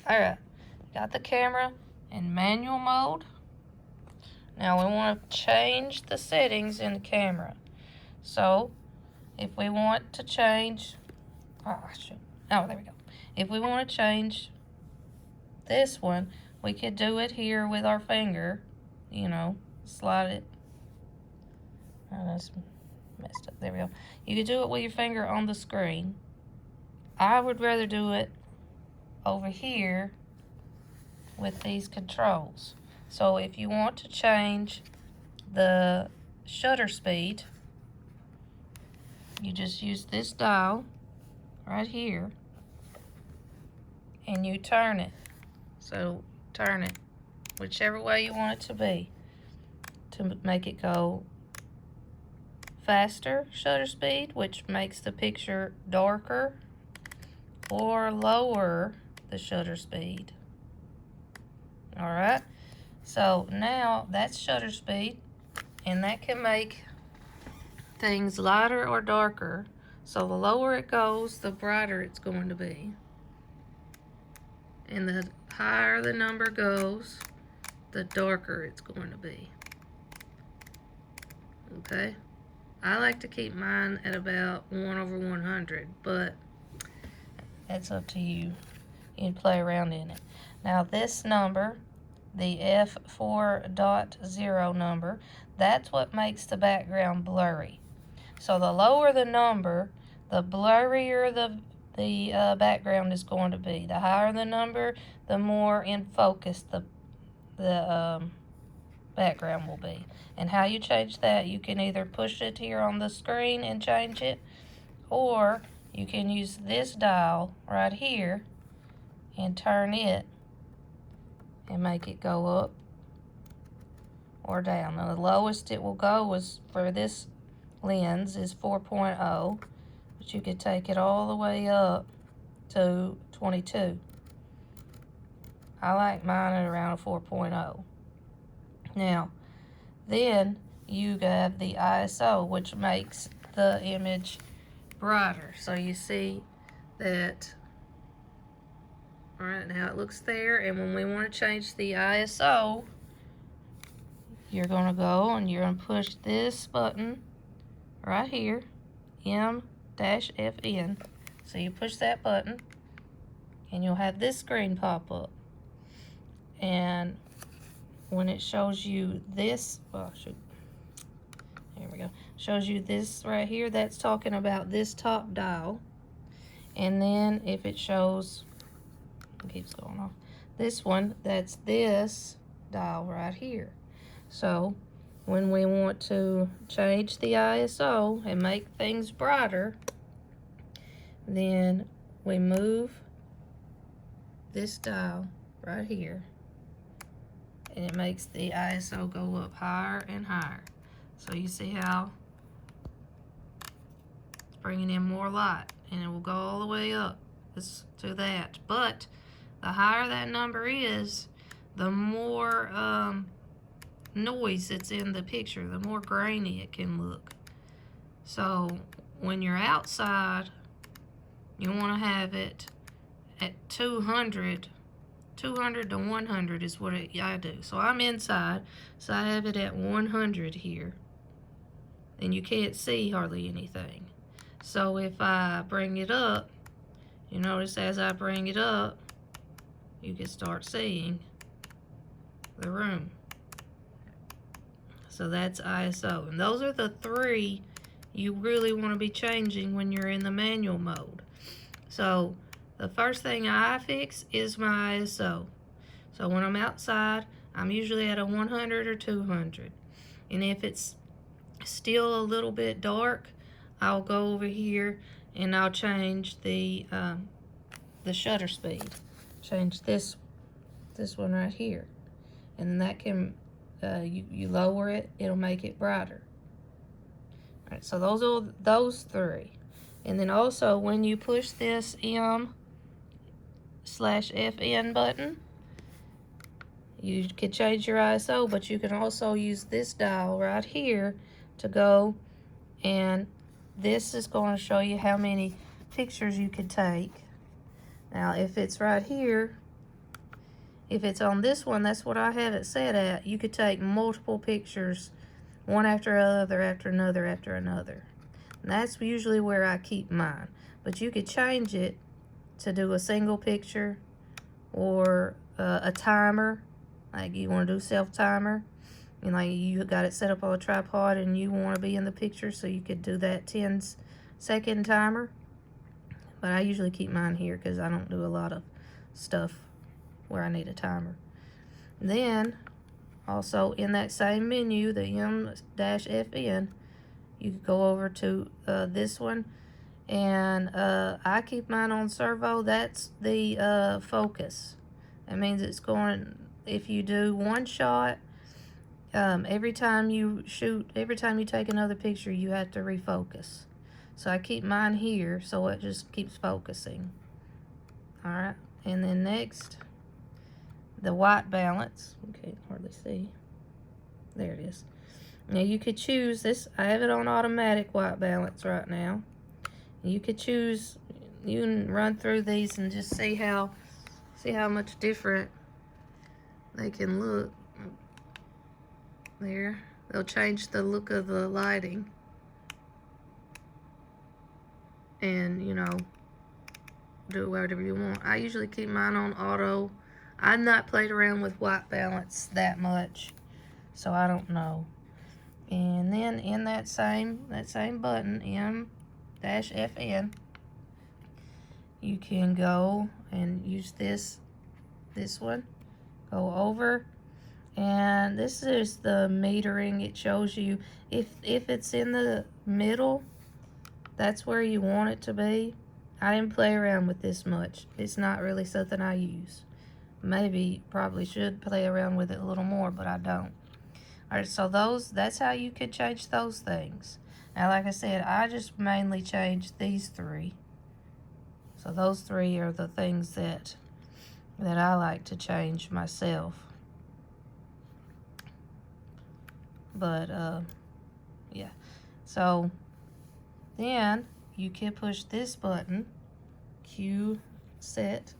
Alright, got the camera in manual mode. Now we want to change the settings in the camera. So, if we want to change, there we go. If we want to change this one, we could do it here with our finger, you know, slide it. Oh, that's messed up. There we go. You could do it with your finger on the screen. I would rather do it over here with these controls. So if you want to change the shutter speed, you just use this dial right here and you turn it. So turn it whichever way you want it to be to make it go faster shutter speed, which makes the picture darker, or lower the shutter speed. Alright, so now that's shutter speed, and that can make things lighter or darker. So the lower it goes, the brighter it's going to be. And the higher the number goes, the darker it's going to be. Okay? I like to keep mine at about 1/100, but that's up to you. You can play around in it. Now this number, the F4.0 number, that's what makes the background blurry. So the lower the number, the blurrier the background is going to be. The higher the number, the more in focus the background will be. And how you change that, you can either push it here on the screen and change it, or you can use this dial right here and turn it and make it go up or down. Now the lowest it will go is for this lens is 4.0, but you could take it all the way up to 22. I like mine at around a 4.0. Now, then you have the ISO, which makes the image brighter. So you see that, all right, now it looks there, and when we want to change the ISO, you're going to go and you're going to push this button right here, M-FN. So you push that button, and you'll have this screen pop up. And when it shows you this, here we go, shows you this right here, that's talking about this top dial. And then if it shows, it keeps going off, this one, that's this dial right here. So when we want to change the ISO and make things brighter, then we move this dial right here, and it makes the ISO go up higher and higher. So you see how it's bringing in more light, and it will go all the way up to that. But the higher that number is, the more noise that's in the picture, the more grainy it can look. So when you're outside, you want to have it at 200 to 100 is what I do. So I'm inside, so I have it at 100 here, and you can't see hardly anything. So if I bring it up, you notice as I bring it up, you can start seeing the room. So that's ISO, and those are the three you really want to be changing when you're in the manual mode. So the first thing I fix is my ISO. So when I'm outside, I'm usually at a 100 or 200. And if it's still a little bit dark, I'll go over here and I'll change the shutter speed. Change this one right here. And that can, you lower it, it'll make it brighter. All right, so those three. And then also when you push this M/FN button, you can change your ISO, but you can also use this dial right here to go, and this is going to show you how many pictures you can take. Now if it's right here, if it's on this one, that's what I have it set at, you could take multiple pictures, one after another, after another, after another. And that's usually where I keep mine. But you could change it to do a single picture or a timer. Like you want to do self-timer. And like you got it set up on a tripod and you want to be in the picture, so you could do that 10-second timer. But I usually keep mine here because I don't do a lot of stuff where I need a timer. Then, also in that same menu, the M-FN, you could go over to this one. And I keep mine on servo. That's the focus. That means it's going, if you do one shot, every time you shoot, every time you take another picture, you have to refocus. So I keep mine here, so it just keeps focusing. Alright, and then next, the white balance. Okay, hardly see. There it is. Now you could choose this. I have it on automatic white balance right now. You could choose, you can run through these and just see how much different they can look. There, they'll change the look of the lighting. And, you know, do whatever you want. I usually keep mine on auto. I've not played around with white balance that much, so I don't know. And then in that same button, M-FN, you can go and use this one. Go over, and this is the metering. It shows you if it's in the middle, that's where you want it to be. I didn't play around with this much. It's not really something I use. Maybe, probably should play around with it a little more, but I don't. Alright, so that's how you could change those things. Now, like I said, I just mainly changed these three. So those three are the things that I like to change myself. But, yeah. So, then you can push this button, Q set,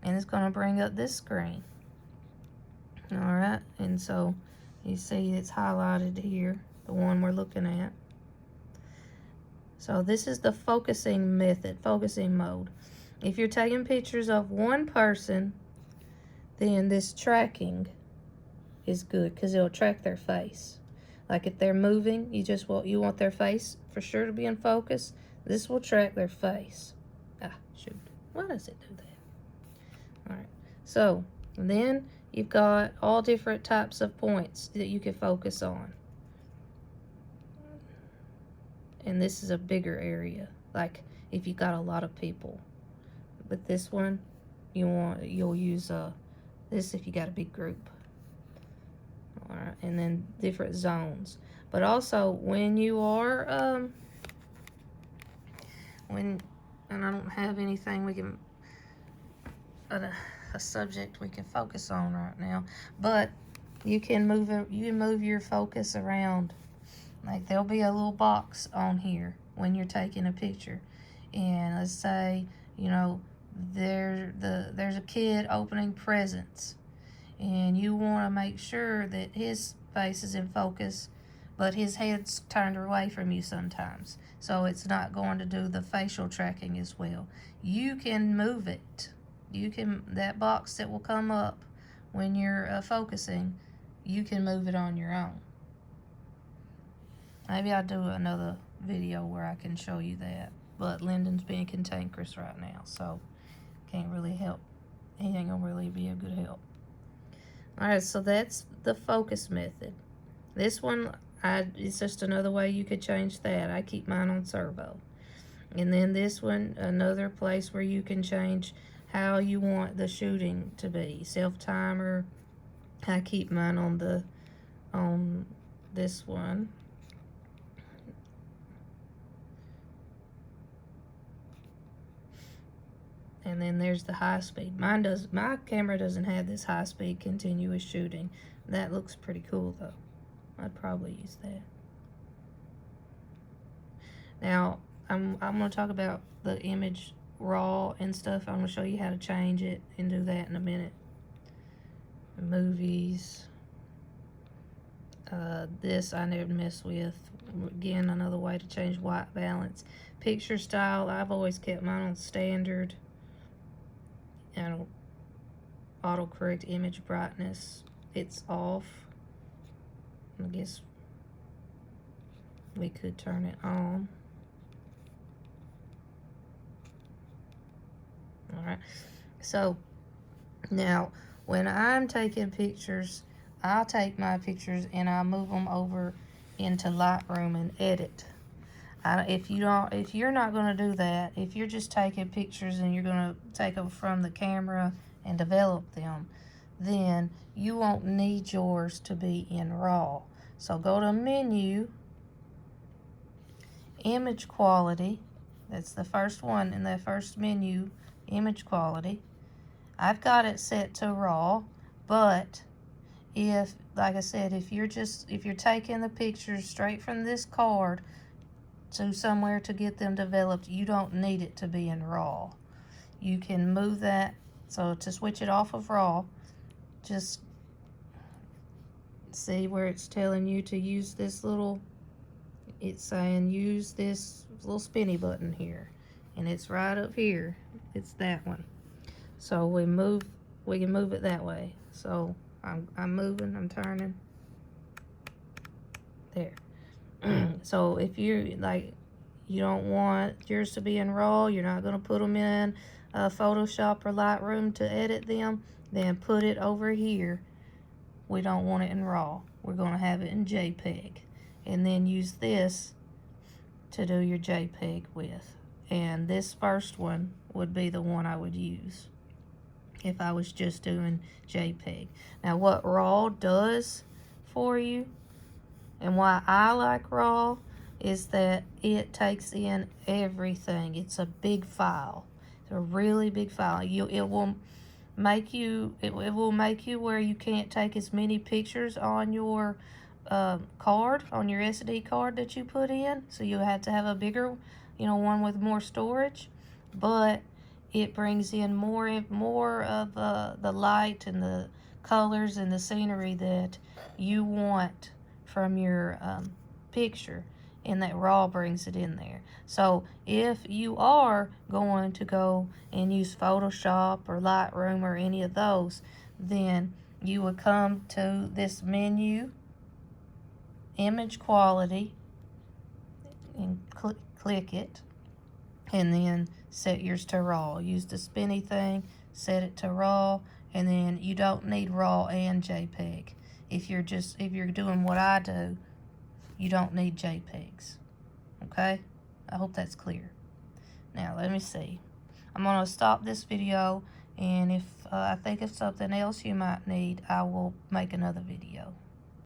and it's going to bring up this screen. Alright, and so you see it's highlighted here, the one we're looking at. So this is the focusing method, focusing mode. If you're taking pictures of one person, then this tracking is good because it'll track their face. Like if they're moving, you want their face for sure to be in focus. This will track their face. Ah, shoot. Why does it do that? Alright. So, then you've got all different types of points that you can focus on. And this is a bigger area. Like if you got a lot of people. But this one, you'll use this if you got a big group. Alright, and then different zones. But also when you are and I don't have anything we can a subject we can focus on right now, but you can move your focus around. Like there'll be a little box on here when you're taking a picture, and let's say, you know, there's a kid opening presents, and you want to make sure that his face is in focus, but his head's turned away from you sometimes, so it's not going to do the facial tracking as well. You can move it. That box that will come up when you're focusing, you can move it on your own. Maybe I'll do another video where I can show you that, but Lyndon's being cantankerous right now, so can't really help. He ain't gonna really be a good help. Alright, so that's the focus method. This one, it's just another way you could change that. I keep mine on servo. And then this one, another place where you can change how you want the shooting to be. Self-timer. I keep mine on this one. And then there's the high speed. My camera doesn't have this high speed continuous shooting. That looks pretty cool though. I'd probably use that. Now, I'm going to talk about the image raw and stuff. I'm going to show you how to change it and do that in a minute. movies. This I never mess with. Again, another way to change white balance. Picture style, I've always kept mine on standard. And autocorrect image brightness, it's off. I guess we could turn it on. Alright, so now when I'm taking pictures, I'll take my pictures and I'll move them over into Lightroom and edit. If you're not going to do that, if you're just taking pictures and you're going to take them from the camera and develop them, then you won't need yours to be in RAW. So go to Menu, Image Quality. That's the first one in that first menu, Image Quality. I've got it set to RAW, but if, like I said, if you're taking the pictures straight from this card to somewhere to get them developed, you don't need it to be in RAW. You can move that. So to switch it off of RAW, just see where it's telling you to use this little, it's saying use this little spinny button here, and it's right up here. It's that one. So we can move it that way. So I'm moving, I'm turning. There. So if you you don't want yours to be in RAW, you're not going to put them in Photoshop or Lightroom to edit them, then put it over here. We don't want it in RAW. We're going to have it in JPEG. And then use this to do your JPEG with. And this first one would be the one I would use if I was just doing JPEG. Now what RAW does for you, and why I like RAW, is that it takes in everything. It's a big file. It's a really big file. It will make you where you can't take as many pictures on your card, on your SD card that you put in. So you have to have a bigger, one with more storage. But it brings in more of the light and the colors and the scenery that you want from your picture, and that RAW brings it in there. So if you are going to go and use Photoshop or Lightroom or any of those, then you would come to this menu, Image Quality, and click it, and then set yours to RAW. Use the spinny thing, set it to RAW, and then you don't need RAW and JPEG. If you're doing what I do, you don't need JPEGs. Okay? I hope that's clear. Now, let me see. I'm going to stop this video, and if I think of something else you might need, I will make another video.